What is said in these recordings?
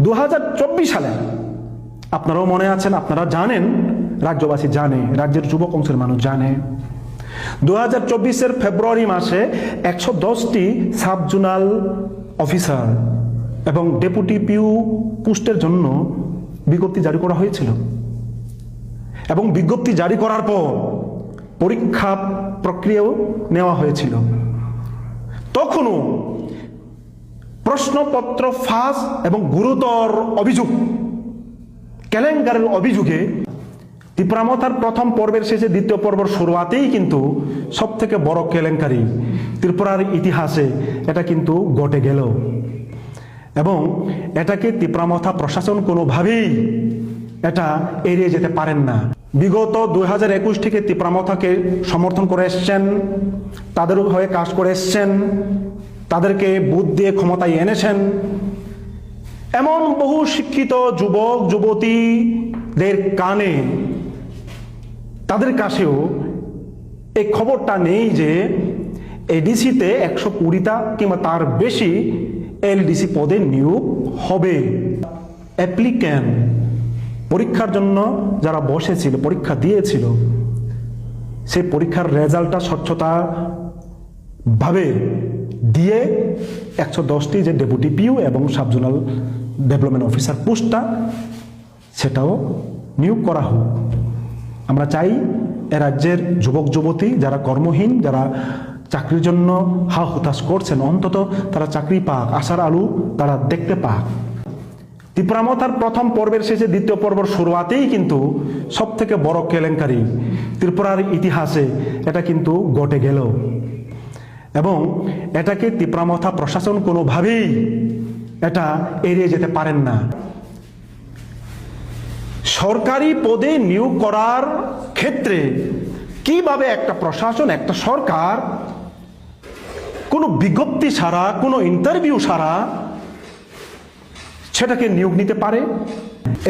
2024 সালে আপনারাও মনে আছেন, আপনারা জানেন, রাজ্যবাসী জানে, রাজ্যের যুবক অংশের মানুষ জানে, 2024-এর ফেব্রুয়ারি মাসে 110টি সাব জোনাল অফিসার এবং ডেপুটি পিউ পোস্টের জন্য বিজ্ঞপ্তি জারি করা হয়েছিল। এবং বিজ্ঞপ্তি জারি করার পর পরীক্ষা প্রক্রিয়াও নেওয়া হয়েছিল। তখনও প্রশ্নপত্র ফাঁস এবং গুরুতর অভিযোগ, কেলেঙ্কারির অভিযোগে ত্রিপুরামথার প্রথম পর্বের শেষে দ্বিতীয় পর্বের শুরুয়াতেই কিন্তু সব থেকে বড় কেলেঙ্কারি ত্রিপুরার ইতিহাসে এটা কিন্তু ঘটে গেল। এবং এটাকে ত্রিপুরামথা প্রশাসন কোনোভাবেই এটা এড়িয়ে যেতে পারেন না। বিগত 2021 থেকে ত্রিপুরামথাকে সমর্থন করে এসছেন, তাদের হয়ে কাজ করে এসছেন, তাদেরকে বুথ দিয়ে ক্ষমতায় এনেছেন। এমন বহু শিক্ষিত যুবক যুবতীদের কানে, তাদের কাছেও এই খবরটা নেই যে এডিসিতে 120টা কিংবা তার বেশি এলডিসি পদে নিয়োগ হবে। অ্যাপ্লিক্যান্ট, পরীক্ষার জন্য যারা বসেছিল, পরীক্ষা দিয়েছিল, সেই পরীক্ষার রেজাল্টটা স্বচ্ছতা ভাবে দিয়ে 110টি যে ডেপুটি পিউ এবং সাব জোনাল ডেভেলপমেন্ট অফিসার পোস্টটা সেটাও নিয়োগ করা হোক। আমরা চাই এ রাজ্যের যুবক যুবতী যারা কর্মহীন, যারা চাকরির জন্য হা হুতাশ করছেন, অন্তত তারা চাকরি পাক, আশার আলো তারা দেখতে পাক। ত্রিপুরামথার প্রথম পর্বের শেষে দ্বিতীয় পর্বের শুরুয়াতেই কিন্তু সব থেকে বড় কেলেঙ্কারি ত্রিপুরার ইতিহাসে এটা কিন্তু ঘটে গেল। এবং এটাকে ত্রিপুরামথা প্রশাসন কোনোভাবেই এটা এড়িয়ে যেতে পারেন না। সরকারি পদে নিয়োগ করার ক্ষেত্রে কিভাবে একটা প্রশাসন, একটা সরকার কোনো বিজ্ঞপ্তি ছাড়া, কোনো ইন্টারভিউ ছাড়া সেটাকে নিয়োগ নিতে পারে?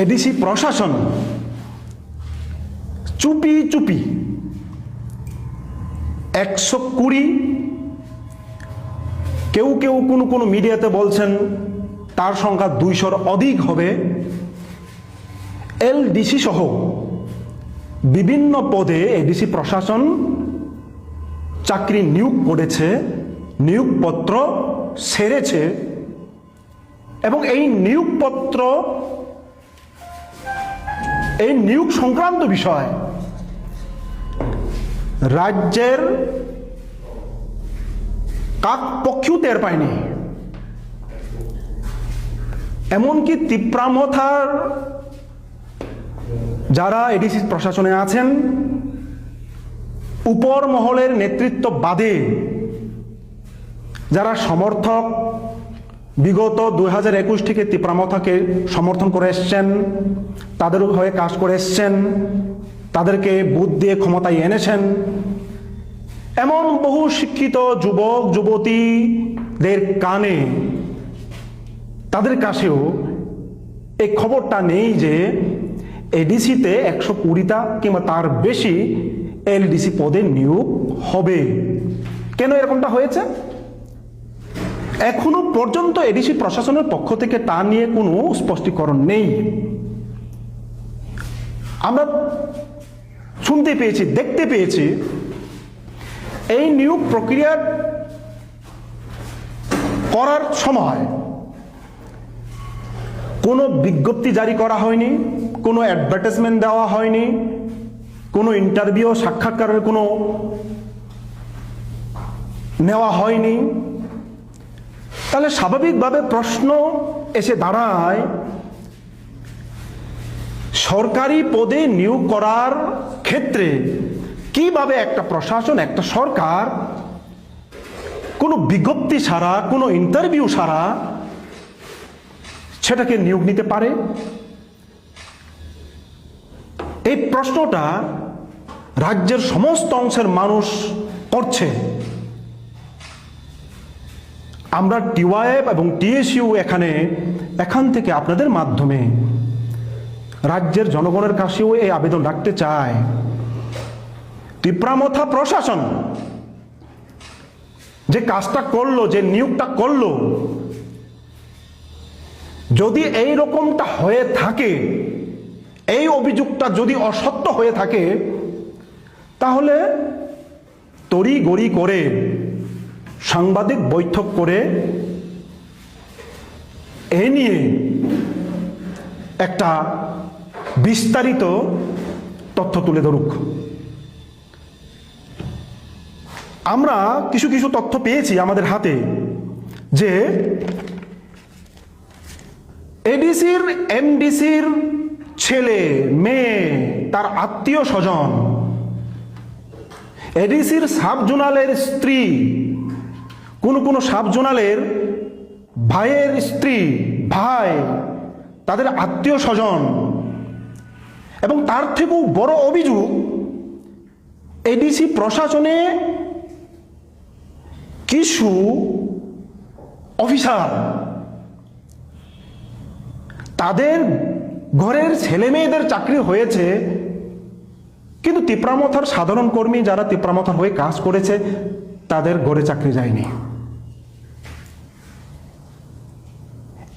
এডিসি প্রশাসন চুপি চুপি 120, কেউ কেউ কোনো মিডিয়াতে বলছেন তার সংখ্যা 200-র অধিক হবে, এলডিসি সহ বিভিন্ন পদে এডিসি প্রশাসন চাকরি নিয়োগ করেছে, নিয়োগপত্র সেরেছে। এবং এই নিয়োগপত্র, এই নিয়োগ সংক্রান্ত বিষয় রাজ্যের কাক পক্ষেও টের পায়নি। এমনকি ত্রিপুরামথার যারা এডিসি প্রশাসনে আছেন, উপর মহলের নেতৃত্ব বাদে যারা সমর্থক, বিগত 2021 থেকে ত্রিপুরামথাকে সমর্থন করে এসছেন, তাদের হয়ে কাজ করে এসছেন, তাদেরকে বুথ দিয়ে ক্ষমতায় এনেছেন, এমন বহু শিক্ষিত যুবক যুবতীদের কানে, তাদের কাছেও এই খবরটা নেই যে এডিসিতে 120টা কিংবা তার বেশি এলডিসি পদে নিয়োগ হবে। কেন এরকমটা হয়েছে? এখনো পর্যন্ত এডিসি প্রশাসনের পক্ষ থেকে তা নিয়ে কোনো স্পষ্টীকরণ নেই। আমরা শুনতে পেয়েছি, দেখতে পেয়েছি, এই নিয়োগ প্রক্রিয়া করার সময় কোনো বিজ্ঞপ্তি জারি করা হয়নি, কোনো অ্যাডভার্টাইজমেন্ট দেওয়া হয়নি, কোনো ইন্টারভিউ সাক্ষাৎকারের কোনো নেওয়া হয়নি। তাহলে স্বাভাবিকভাবে প্রশ্ন এসে দাঁড়ায়, সরকারি পদে নিয়োগ করার ক্ষেত্রে কিভাবে একটা প্রশাসন, একটা সরকার কোনো বিজ্ঞপ্তি ছাড়া, কোনো ইন্টারভিউ ছাড়া সেটাকে নিয়োগ নিতে পারে? এই প্রশ্নটা রাজ্যের সমস্ত অংশের মানুষ করছে। আমরা টিওয়াইএফ এবং টিএসইউ এখান থেকে আপনাদের মাধ্যমে রাজ্যের জনগণের কাছেও এই আবেদন রাখতে চায়, ত্রিপুরামথা প্রশাসন যে কাজটা করলো, যে নিয়োগটা করলো, যদি এই রকমটা হয়ে থাকে, এই অভিযোগটা যদি অসত্য হয়ে থাকে, তাহলে তড়িঘড়ি করে সাংবাদিক বৈঠক করে এ নিয়ে একটা বিস্তারিত তথ্য তুলে ধরুক। আমরা কিছু কিছু তথ্য পেয়েছি আমাদের হাতে যে এডিসির এমডিসির ছেলে মেয়ে, তার আত্মীয় স্বজন, এডিসির সাব জোনালের স্ত্রী, কোন সাব জোনালের ভাইয়ের স্ত্রী, ভাই, তাদের আত্মীয় স্বজন, এবং তার থেকেও বড় অভিযোগ এডিসি প্রশাসনে কিছু অফিসার তাদের ঘরের ছেলে মেয়েদের চাকরি হয়েছে, কিন্তু তিপ্রামথার সাধারণ কর্মী যারা তিপ্রামথার হয়ে কাজ করেছে তাদের ঘরে চাকরি যায়নি।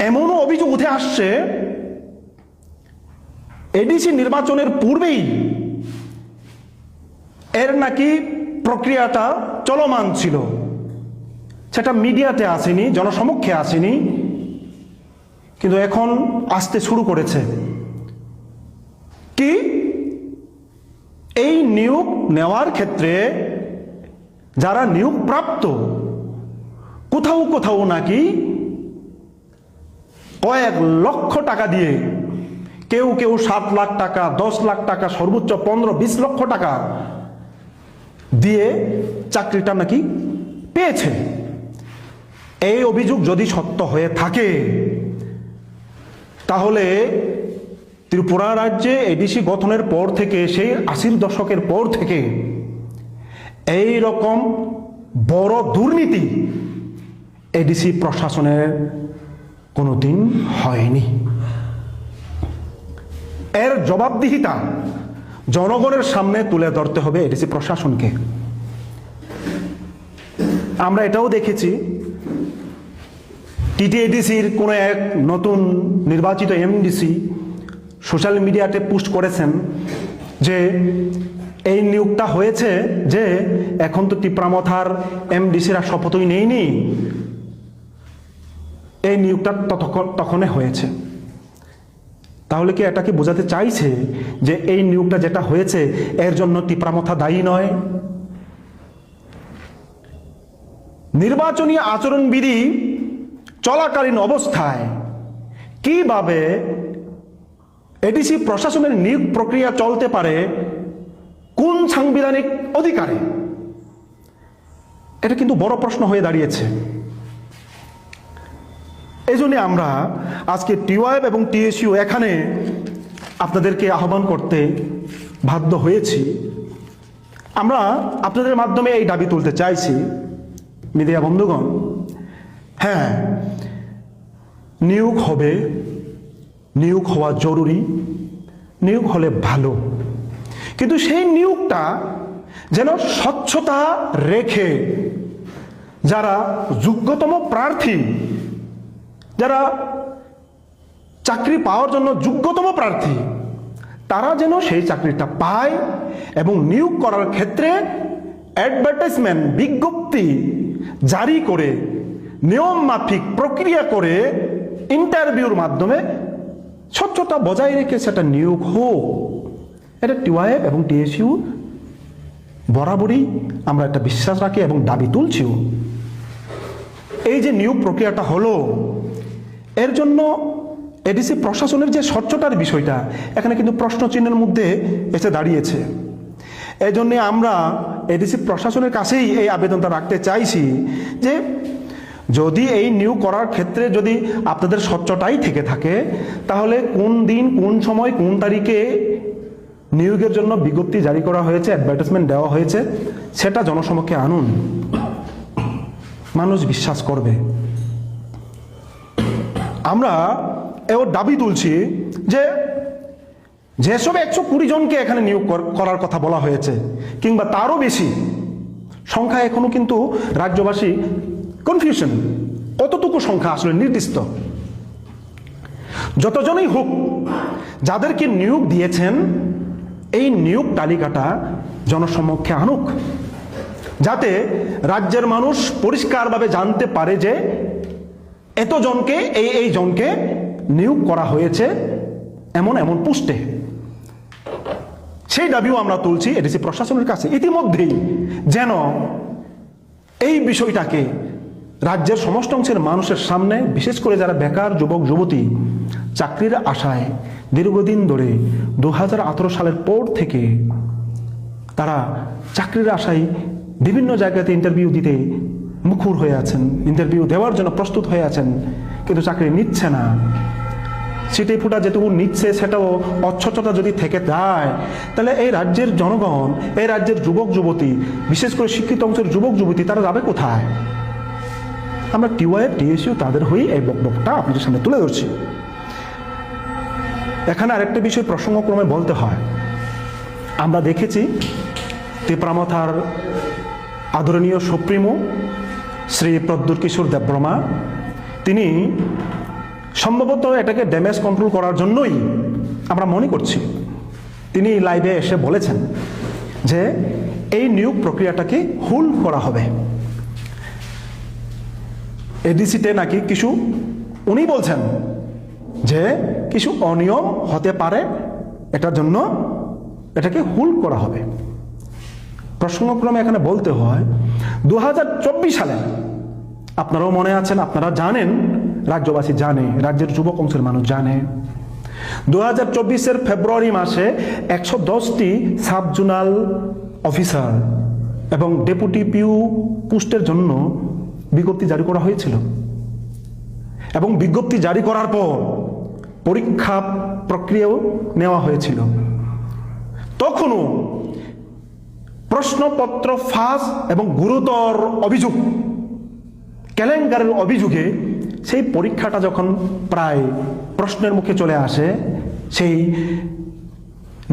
এমনও অভিযোগ উঠে আসছে এডিসি নির্বাচনের পূর্বেই এর নাকি প্রক্রিয়াটা চলমান ছিল, সেটা মিডিয়াতে আসেনি, জনসমক্ষে আসেনি, কিন্তু এখন আসতে শুরু করেছে। কি এই নিয়োগ নেওয়ার ক্ষেত্রে যারা নিয়োগ প্রাপ্ত কোথাও কোথাও নাকি কয়েক লক্ষ টাকা দিয়ে, কেউ কেউ 7 লাখ টাকা, 10 লাখ টাকা, সর্বোচ্চ 15-20 লক্ষ টাকা দিয়ে চাকরিটা নাকি পেয়েছে। এই অভিযোগ যদি সত্য হয়ে থাকে, তাহলে ত্রিপুরা রাজ্যে এডিসি গঠনের পর থেকে, সেই 80-র দশকের পর থেকে এই রকম বড় দুর্নীতি এডিসি প্রশাসনের কোনোদিন হয়নি। এর জবাবদিহিতা জনগণের সামনে তুলে ধরতে হবে এডিসি প্রশাসনকে। আমরা এটাও দেখেছি টিটিএডিসির কোনো এক নতুন নির্বাচিত এমডিসি সোশ্যাল মিডিয়াতে পোস্ট করেছেন যে এই নিয়োগটা হয়েছে, যে এখন তো তিপ্রামথার এমডিসিরা শপথই নেয়নি, এই নিয়োগটা তখনই হয়েছে। তাহলে কি এটা কি বোঝাতে চাইছে যে এই নিয়োগটা যেটা হয়েছে এর জন্য তিপ্রামথা দায়ী নয়? নির্বাচনী আচরণবিধি চলাকালীন অবস্থায় কিভাবে এডিসি প্রশাসনের নিয়োগ প্রক্রিয়া চলতে পারে, কোন সাংবিধানিক অধিকারে? এটা কিন্তু বড় প্রশ্ন হয়ে দাঁড়িয়েছে। এই জন্য আমরা আজকে টিওয়াইব এবং টিএসইউ এখানে আপনাদেরকে আহ্বান করতে বাধ্য হয়েছি। আমরা আপনাদের মাধ্যমে এই দাবি তুলতে চাইছি, মিডিয়া বন্ধুগণ, হ্যাঁ নিয়োগ হবে, নিয়োগ হওয়া জরুরি, নিয়োগ হলে ভালো, কিন্তু সেই নিয়োগটা যেন স্বচ্ছতা রেখে যারা যোগ্যতম প্রার্থী, যারা চাকরি পাওয়ার জন্য যোগ্যতম প্রার্থী, তারা যেন সেই চাকরিটা পায় এবং নিয়োগ করার ক্ষেত্রে অ্যাডভার্টাইজমেন্ট, বিজ্ঞপ্তি জারি করে নিয়ম মাফিক প্রক্রিয়া করে ইন্টারভিউর মাধ্যমে স্বচ্ছতা বজায় রেখে সেটা নিয়োগ হোক। এটা টিওয়াইএফ এবং টিএসইউ বরাবরই আমরা একটা বিশ্বাস রাখি এবং দাবি তুলছিও। এই যে নিয়োগ প্রক্রিয়াটা হলো, এর জন্য এডিসি প্রশাসনের যে স্বচ্ছতার বিষয়টা এখানে কিন্তু প্রশ্নচিহ্নের মধ্যে এসে দাঁড়িয়েছে। এই জন্যে আমরা এডিসি প্রশাসনের কাছেই এই আবেদনটা রাখতে চাইছি যে যদি এই নিয়োগ করার ক্ষেত্রে যদি আপনাদের স্বচ্ছতাই থেকে থাকে, তাহলে কোন দিন, কোন সময়, কোন তারিখে নিয়োগের জন্য বিজ্ঞপ্তি জারি করা হয়েছে, অ্যাডভার্টাইজমেন্ট দেওয়া হয়েছে, সেটা জনসমক্ষে আনুন, মানুষ বিশ্বাস করবে। আমরা এও দাবি তুলছি যে যেসব 120 জনকে এখানে নিয়োগ করার কথা বলা হয়েছে কিংবা তারও বেশি সংখ্যা, এখনো কিন্তু রাজ্যবাসী কনফিউশন, কতটুকু সংখ্যা আসলে নির্দিষ্ট। যতজনই হোক, যাদেরকে নিয়োগ দিয়েছেন এই নিয়োগ তালিকাটা জনসমক্ষে আনুক, যাতে রাজ্যের মানুষ পরিষ্কারভাবে জানতে পারে যে এতজনকে এই জনকে নিয়োগ করা হয়েছে এমন এমন পোস্টে। সেই দাবিও আমরা তুলছি এডিসি প্রশাসনের কাছে ইতিমধ্যেই, যেন এই বিষয়টাকে রাজ্যের সমস্ত অংশের মানুষের সামনে, বিশেষ করে যারা বেকার যুবক যুবতী চাকরির আশায় দীর্ঘদিন ধরে 2018 সালের পর থেকে তারা চাকরির আশায় বিভিন্ন জায়গাতে ইন্টারভিউ দিতে মুখর হয়ে আছেন, ইন্টারভিউ দেওয়ার জন্য প্রস্তুত হয়ে আছেন, কিন্তু চাকরি নিচ্ছে না। সিটে ফুটা যেটুকু নিচ্ছে সেটাও অস্বচ্ছতা যদি থেকে যায়, তাহলে এই রাজ্যের জনগণ, এই রাজ্যের যুবক যুবতী, বিশেষ করে শিক্ষিত অংশের যুবক যুবতী, তারা যাবে কোথায়? আমরা টিওয়াইএফ টিএসইউ তাদের হয়ে এই বক্তব্যটা আপনাদের সামনে তুলে ধরছি। এখানে আরেকটা বিষয় প্রসঙ্গক্রমে বলতে হয়, আমরা দেখেছি তিপ্রামথার আদরণীয় সুপ্রিমো শ্রী প্রদ্যুৎ কিশোর দেববর্মা, তিনি সম্ভবত এটাকে ড্যামেজ কন্ট্রোল করার জন্যই আমরা মনে করছি, তিনি লাইভে এসে বলেছেন যে এই নিয়োগ প্রক্রিয়াটাকে হোল্ড করা হবে। এডিসিতে নাকি কিছু, উনি বলছেন যে কিছু অনিয়ম হতে পারে, এটার জন্য এটাকে হোল্ড করা হবে। প্রসঙ্গক্রমে এখানে বলতে হয় 2024 সালে, আপনারাও মনে আছেন, আপনারা জানেন, রাজ্যবাসী জানে, রাজ্যের যুবক অংশের মানুষ জানে, 2024-এর ফেব্রুয়ারি মাসে 110টি সাব জোনাল অফিসার এবং ডেপুটি পিউ পোস্টের জন্য বিজ্ঞপ্তি জারি করা হয়েছিল, এবং বিজ্ঞপ্তি জারি করার পর পরীক্ষা প্রক্রিয়াও নেওয়া হয়েছিল। তখনও প্রশ্নপত্র ফাঁস এবং গুরুতর অভিযোগ, কেলেঙ্কারের অভিযোগে সেই পরীক্ষাটা যখন প্রায় প্রশ্নের মুখে চলে আসে, সেই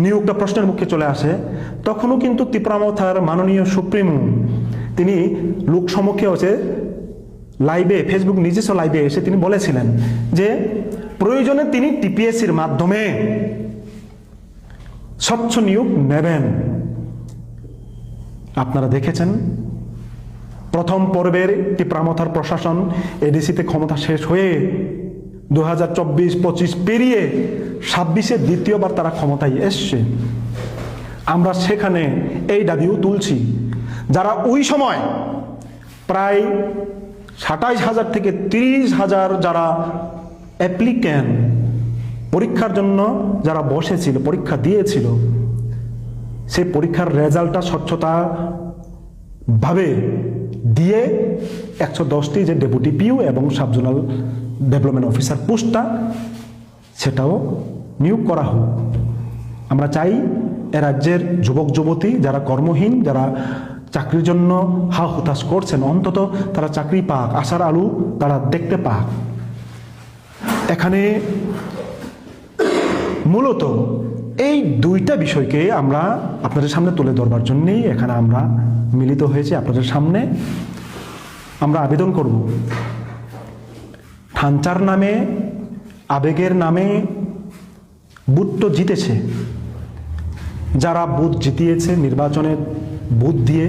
নিয়োগটা প্রশ্নের মুখে চলে আসে, তখনও কিন্তু তিপ্রামথার মাননীয় সুপ্রিমো তিনি লোকসমক্ষে হচ্ছে লাইভে, ফেসবুক নিজস্ব লাইভে এসে তিনি বলেছিলেন যে প্রয়োজনে তিনি টিপিএসসির মাধ্যমে স্বচ্ছ নিয়োগ নেবেন। আপনারা দেখেছেন প্রথম পর্বের তিপ্রামথার প্রশাসন এডিসিতে ক্ষমতা শেষ হয়ে 2024-25 পেরিয়ে 26-এ দ্বিতীয়বার তারা ক্ষমতায় এসছে। আমরা সেখানে এই দাবিও তুলছি, যারা ওই সময় প্রায় 27,000 থেকে 30,000 যারা অ্যাপ্লিক্যান্ট পরীক্ষার জন্য যারা বসেছিল, পরীক্ষা দিয়েছিল, সেই পরীক্ষার রেজাল্টটা স্বচ্ছতা ভাবে দিয়ে 110টি যে ডেপুটি পিউ এবং সাবজোনাল ডেভেলপমেন্ট অফিসার পোস্টটা, সেটাও নিয়োগ করা হোক। আমরা চাই এ রাজ্যের যুবক যুবতী যারা কর্মহীন, যারা চাকরির জন্য হা হুতাশ করছেন, অন্তত তারা চাকরি পাক, আশার আলো তারা দেখতে পাক। এখানে মূলত এই দুইটা বিষয়কে আমরা আপনাদের সামনে তুলে ধরবার জন্যেই এখানে আমরা মিলিত হয়েছি আপনাদের সামনে। আমরা আবেদন করব, ঠাঞ্চার নামে, আবেগের নামে বুথ তো জিতেছে, যারা বুথ জিতিয়েছে নির্বাচনে বুথ দিয়ে,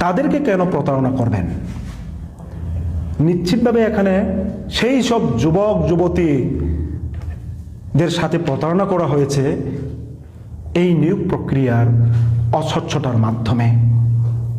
তাদেরকে কেন প্রতারণা করবেন? নিশ্চিতভাবে এখানে সেই সব যুবক যুবতীদের সাথে প্রতারণা করা হয়েছে এই নিয়োগ প্রক্রিয়ার অস্বচ্ছতার মাধ্যমে।